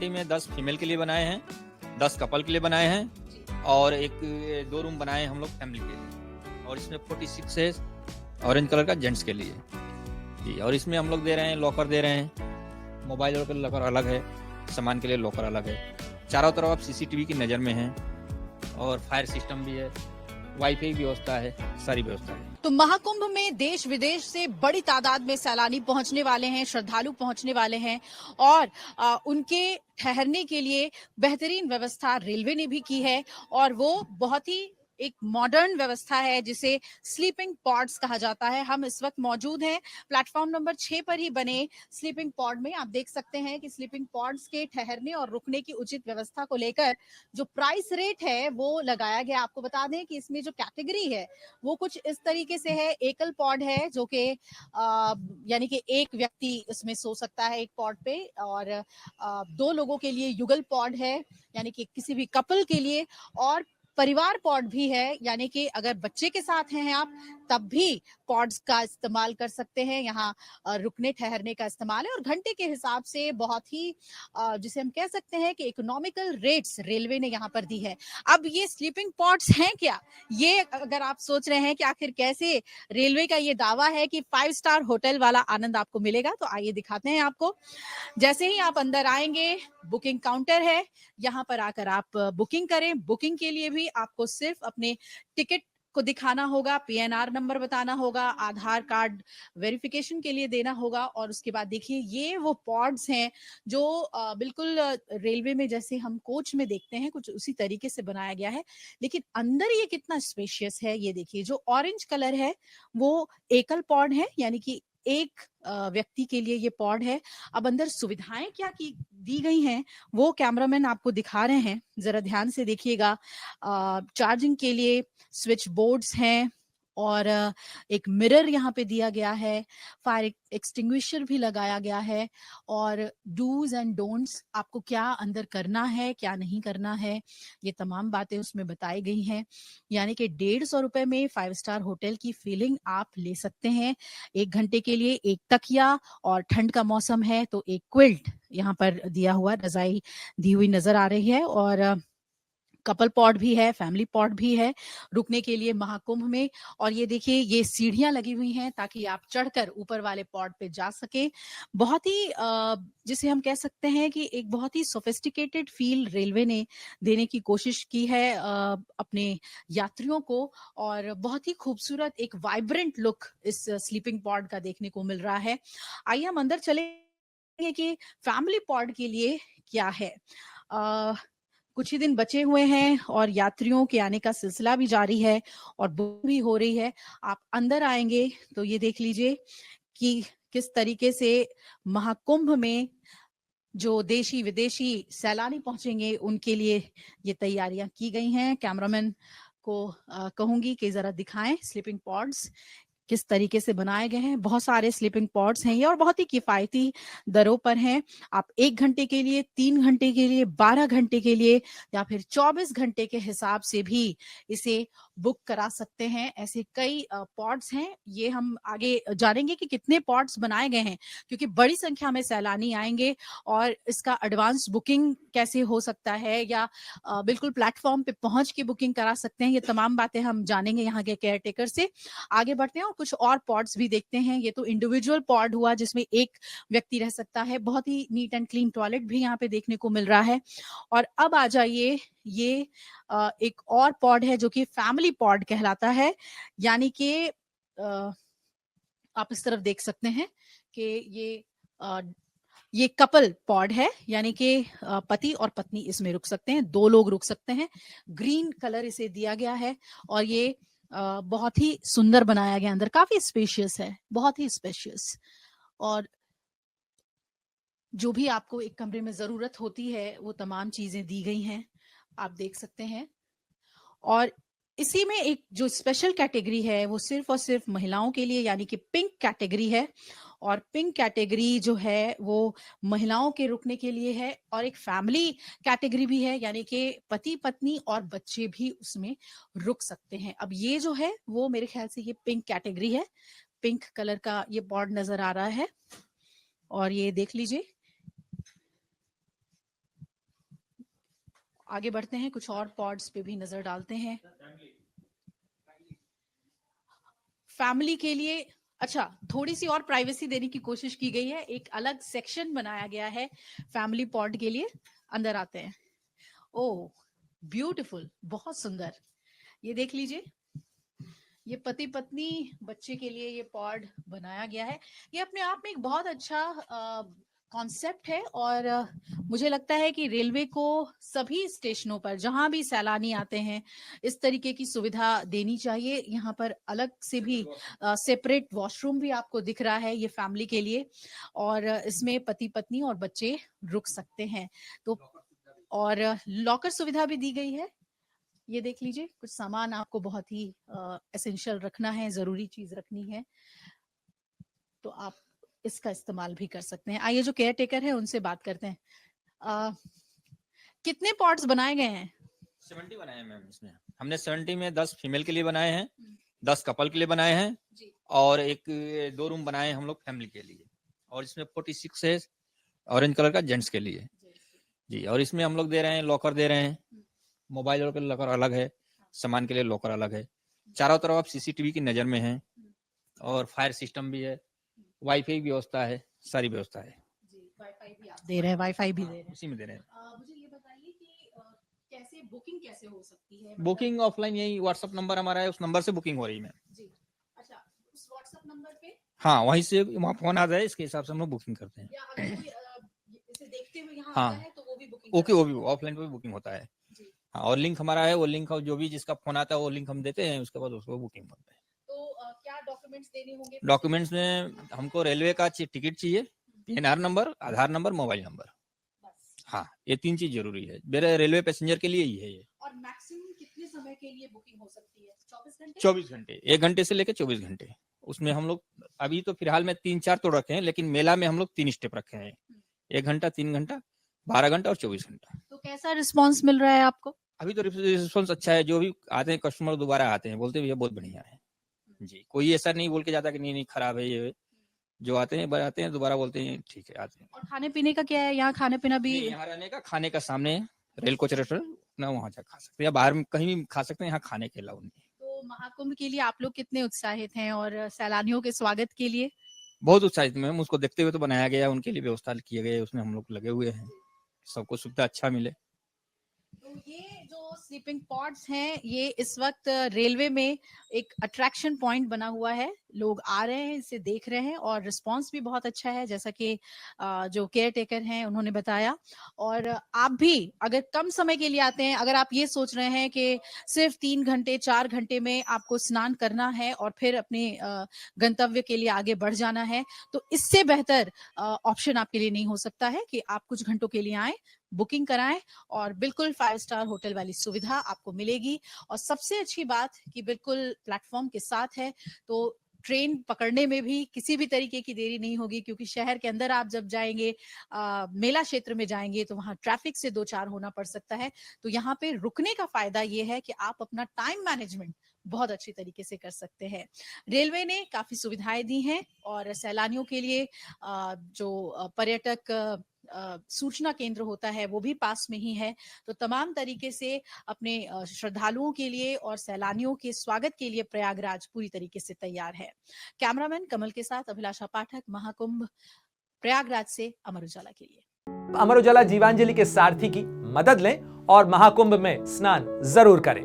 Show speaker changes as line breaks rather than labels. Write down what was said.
Category में 10 female के लिए बनाए हैं, 10 कपल के लिए बनाए हैं और 2 रूम बनाए हैं हम लोग फैमिली के लिए। और इसमें 46 है ऑरेंज कलर का जेंट्स के लिए जी। और इसमें हम लोग दे रहे हैं लॉकर दे रहे हैं, मोबाइल का लॉकर अलग है, सामान के लिए लॉकर अलग है। चारों तरफ आप सीसीटीवी की नज़र में हैं और फायर सिस्टम भी है, वाईफाई की व्यवस्था है, सारी व्यवस्था है।
तो महाकुंभ में देश विदेश से बड़ी तादाद में सैलानी पहुंचने वाले हैं, श्रद्धालु पहुंचने वाले हैं और उनके ठहरने के लिए बेहतरीन व्यवस्था रेलवे ने भी की है और वो बहुत ही एक मॉडर्न व्यवस्था है जिसे स्लीपिंग पॉड्स कहा जाता है। हम इस वक्त मौजूद हैं प्लेटफॉर्म नंबर 6 पर ही बने स्लीपिंग पॉड में। आप देख सकते हैं कि स्लीपिंग पॉड्स के ठहरने और रुकने की उचित व्यवस्था को लेकर जो प्राइस रेट है वो लगाया गया। आपको बता दें कि इसमें जो कैटेगरी है वो कुछ इस तरीके से है। एकल पॉड है जो कि यानी कि एक व्यक्ति इसमें सो सकता है एक पॉड पे, और 2 लोगों के लिए युगल पॉड है यानी कि किसी भी कपल के लिए, और परिवार पॉड भी है यानी कि अगर बच्चे के साथ हैं आप तब भी पॉड्स का इस्तेमाल कर सकते हैं। यहाँ रुकने ठहरने का इस्तेमाल है और घंटे के हिसाब से बहुत ही जिसे हम कह सकते हैं कि इकोनॉमिकल रेट्स रेलवे ने यहाँ पर दी है। अब ये स्लीपिंग पॉड्स हैं क्या, ये अगर आप सोच रहे हैं कि आखिर कैसे रेलवे का ये दावा है कि 5 स्टार होटल वाला आनंद आपको मिलेगा, तो आइए दिखाते हैं आपको। जैसे ही आप अंदर आएंगे बुकिंग काउंटर है, यहाँ पर आकर आप बुकिंग करें। बुकिंग के लिए भी आपको सिर्फ अपने टिकट को दिखाना होगा, पीएनआर नंबर बताना होगा, आधार कार्ड वेरिफिकेशन के लिए देना होगा और उसके बाद देखिए ये वो पॉड्स हैं जो बिल्कुल रेलवे में जैसे हम कोच में देखते हैं कुछ उसी तरीके से बनाया गया है। लेकिन अंदर ये कितना स्पेशियस है ये देखिए। जो ऑरेंज कलर है वो एकल पॉड है यानी कि एक व्यक्ति के लिए ये पॉड है। अब अंदर सुविधाएं क्या की दी गई हैं वो कैमरामैन आपको दिखा रहे हैं, जरा ध्यान से देखिएगा। चार्जिंग के लिए स्विच बोर्ड्स हैं और एक मिरर यहाँ पे दिया गया है, फायर एक्सटिंग्विशर भी लगाया गया है और डूज एंड डोंट्स आपको क्या अंदर करना है क्या नहीं करना है ये तमाम बातें उसमें बताई गई हैं। यानी कि 150 रुपए में 5 स्टार होटल की फीलिंग आप ले सकते हैं। 1 घंटे के लिए एक तकिया और ठंड का मौसम है तो एक क्विल्ट यहाँ पर दिया हुआ रजाई दी हुई नजर आ रही है और कपल पॉड भी है, फैमिली पॉड भी है रुकने के लिए महाकुंभ में। और ये देखिए ये सीढ़ियां लगी हुई हैं ताकि आप चढ़कर ऊपर वाले पॉड पे जा सके। बहुत ही जिसे हम कह सकते हैं कि एक बहुत ही सोफिस्टिकेटेड फील रेलवे ने देने की कोशिश की है अपने यात्रियों को और बहुत ही खूबसूरत एक वाइब्रेंट लुक इस स्लीपिंग पॉड का देखने को मिल रहा है। आइए हम अंदर चलेंगे कि फैमिली पॉड के लिए क्या है। कुछ ही दिन बचे हुए हैं और यात्रियों के आने का सिलसिला भी जारी है और बुक भी हो रही है। आप अंदर आएंगे तो ये देख लीजिए कि किस तरीके से महाकुंभ में जो देशी विदेशी सैलानी पहुंचेंगे उनके लिए ये तैयारियां की गई हैं। कैमरामैन को कहूंगी कि जरा दिखाएं स्लीपिंग पॉड्स किस तरीके से बनाए गए हैं। बहुत सारे स्लीपिंग पॉड्स हैं ये और बहुत ही किफायती दरों पर हैं। आप 1 घंटे के लिए, 3 घंटे के लिए, 12 घंटे के लिए या फिर 24 घंटे के हिसाब से भी इसे बुक करा सकते हैं। ऐसे कई पॉड्स हैं। ये हम आगे जानेंगे कि कितने पॉड्स बनाए गए हैं क्योंकि बड़ी संख्या में सैलानी आएंगे और इसका एडवांस बुकिंग कैसे हो सकता है या बिल्कुल प्लेटफॉर्म पे पहुंच के बुकिंग करा सकते हैं। ये तमाम बातें हम जानेंगे यहाँ के केयर टेकर से। आगे बढ़ते हैं और कुछ और पॉड्स भी देखते हैं। ये तो इंडिविजुअल पॉड हुआ जिसमें एक व्यक्ति रह सकता है। बहुत ही नीट एंड क्लीन टॉयलेट भी यहाँ पे देखने को मिल रहा है। और अब आ जाइए ये एक और पॉड है जो कि फैमिली पॉड कहलाता है यानी कि आप इस तरफ देख सकते हैं कि ये कपल पॉड है यानी कि पति और पत्नी इसमें रुक सकते हैं, 2 लोग रुक सकते हैं। ग्रीन कलर इसे दिया गया है और ये बहुत ही सुंदर बनाया गया, अंदर काफी स्पेशियस है, बहुत ही स्पेशियस। और जो भी आपको एक कमरे में जरूरत होती है वो तमाम चीजें दी गई हैं, आप देख सकते हैं। और इसी में एक जो स्पेशल कैटेगरी है वो सिर्फ और सिर्फ महिलाओं के लिए यानी कि पिंक कैटेगरी है और पिंक कैटेगरी जो है वो महिलाओं के रुकने के लिए है और एक फैमिली कैटेगरी भी है यानी कि पति पत्नी और बच्चे भी उसमें रुक सकते हैं। अब ये जो है वो मेरे ख्याल से ये पिंक कैटेगरी है। पिंक कलर का ये बोर्ड नजर आ रहा है और ये देख लीजिए आगे बढ़ते हैं, कुछ और पॉड्स पे भी नजर डालते हैं। फैमिली के लिए अच्छा, थोड़ी सी और प्राइवेसी देने की कोशिश की गई है, एक अलग सेक्शन बनाया गया है फैमिली पॉड के लिए। अंदर आते हैं। ओह ब्यूटीफुल, बहुत सुंदर। ये देख लीजिए, ये पति पत्नी बच्चे के लिए ये पॉड बनाया गया है। ये अपने आप में एक बहुत अच्छा कॉन्सेप्ट है और मुझे लगता है कि रेलवे को सभी स्टेशनों पर जहां भी सैलानी आते हैं इस तरीके की सुविधा देनी चाहिए। यहाँ पर अलग से भी सेपरेट वॉशरूम भी आपको दिख रहा है ये फैमिली के लिए, और इसमें पति पत्नी और बच्चे रुक सकते हैं। तो और लॉकर सुविधा भी दी गई है। ये देख लीजिए, कुछ सामान आपको बहुत ही एसेंशियल रखना है, जरूरी चीज रखनी है तो आप इसका इस्तेमाल भी कर सकते हैं। आइए जो केयर टेकर है उनसे बात करते हैं। कितने पॉट्स बनाए गए हैं?
70 बनाए हैं मैम। इसमें हमने 70 में 10 फीमेल के लिए बनाए हैं, 10 कपल के लिए बनाए हैं और एक 2 रूम बनाए हैं हम लोग फैमिली के लिए। और इसमें 46 है ऑरेंज कलर का जेंट्स के लिए जी। और इसमें हम लोग दे रहे हैं, लॉकर दे रहे हैं, मोबाइल के लॉकर अलग है, सामान के लिए लॉकर अलग है। चारों तरफ आप सीसीटीवी की नजर में हैं और फायर सिस्टम भी है, वाईफाई व्यवस्था है, सारी व्यवस्था है
जी। वाईफाई भी आप दे रहे हैं? वाईफाई भी दे रहे हैं,
उसी में दे रहे हैं।
मुझे ये बताइए कि कैसे बुकिंग कैसे हो सकती है?
बुकिंग ऑफलाइन यही व्हाट्सएप नंबर हमारा है, उस नंबर से बुकिंग हो रही है
जी। अच्छा, उस व्हाट्सएप नंबर पे
हाँ, वहीं से वहाँ फोन आ जाए, इसके हिसाब से हम लोग बुकिंग करते हैं।
या अगर कोई इसे देखते हुए यहाँ
हाँ,
आता है तो वो भी बुकिंग
ओके, वो भी ऑफलाइन पे भी बुकिंग होता है
जी।
हाँ। और लिंक हमारा है, वो लिंक जो भी जिसका फोन आता है वो लिंक हम देते हैं, उसके बाद उसको बुकिंग होता है।
तो क्या डॉक्यूमेंट्स देने होंगे?
डॉक्यूमेंट्स में हमको रेलवे का टिकट चाहिए, पीएनआर नंबर, आधार नंबर, मोबाइल नंबर, हाँ, ये 3 चीज जरूरी है मेरे रेलवे पैसेंजर के लिए ही है ये।
और मैक्सिमम कितने समय के लिए बुकिंग हो सकती है? 24 घंटे?
24 घंटे, 1 घंटे से लेकर 24 घंटे। उसमें हम लोग अभी तो फिलहाल में 3-4 तो रखे हैं, लेकिन मेला में हम लोग 3 स्टेप रखे हैं, 1 घंटा, 3 घंटा, 12 घंटा और 24 घंटा।
तो कैसा रिस्पॉन्स मिल रहा है आपको?
अभी तो रिस्पॉन्स अच्छा है, जो भी आते हैं कस्टमर दोबारा आते हैं, बोलते भैया बहुत बढ़िया है जी। कोई ऐसा नहीं बोल के जाता कि नहीं खराब है ये। जो आते हैं दोबारा बोलते हैं ठीक है, आते हैं।
और खाने पीने का क्या है यहाँ? खाने पीना भी
यहाँ रहने का, खाने का सामने रेल कोच रेस्टोरेंट ना, वहाँ जा खा सकते हैं या बाहर में कहीं भी खा सकते हैं, यहाँ खाने के अलावा नहीं।
तो महाकुंभ के लिए आप लोग कितने उत्साहित हैं और सैलानियों के स्वागत के लिए?
बहुत उत्साहित मैम, उसको देखते हुए तो बनाया गया, उनके लिए व्यवस्था किए गए, उसमें हम लोग लगे हुए हैं, सबको सुविधा अच्छा मिले। तो
ये जो स्लीपिंग पॉड्स हैं ये इस वक्त रेलवे में एक अट्रैक्शन पॉइंट बना हुआ है। लोग आ रहे हैं, इसे देख रहे हैं और रिस्पांस भी बहुत अच्छा है, जैसा कि जो केयर टेकर हैं उन्होंने बताया। और आप भी अगर कम समय के लिए आते हैं, अगर आप ये सोच रहे हैं कि सिर्फ 3 घंटे 4 घंटे में आपको स्नान करना है और फिर अपने गंतव्य के लिए आगे बढ़ जाना है, तो इससे बेहतर ऑप्शन आपके लिए नहीं हो सकता है कि आप कुछ घंटों के लिए आए, बुकिंग कराएं और बिल्कुल 5 स्टार होटल वाली सुविधा आपको मिलेगी। और सबसे अच्छी बात कि बिल्कुल प्लेटफॉर्म के साथ है, तो ट्रेन पकड़ने में भी किसी भी तरीके की देरी नहीं होगी, क्योंकि शहर के अंदर आप जब जाएंगे, मेला क्षेत्र में जाएंगे तो वहां ट्रैफिक से 2-4 होना पड़ सकता है। तो यहाँ पे रुकने का फायदा ये है कि आप अपना टाइम मैनेजमेंट बहुत अच्छी तरीके से कर सकते हैं। रेलवे ने काफी सुविधाएं दी हैं और सैलानियों के लिए जो पर्यटक सूचना केंद्र होता है वो भी पास में ही है। तो तमाम तरीके से अपने श्रद्धालुओं के लिए और सैलानियों के स्वागत के लिए प्रयागराज पूरी तरीके से तैयार है। कैमरामैन कमल के साथ अभिलाषा पाठक, महाकुंभ प्रयागराज से अमर उजाला के लिए।
अमर उजाला जीवांजलि के सारथी की मदद लें और महाकुंभ में स्नान जरूर करें।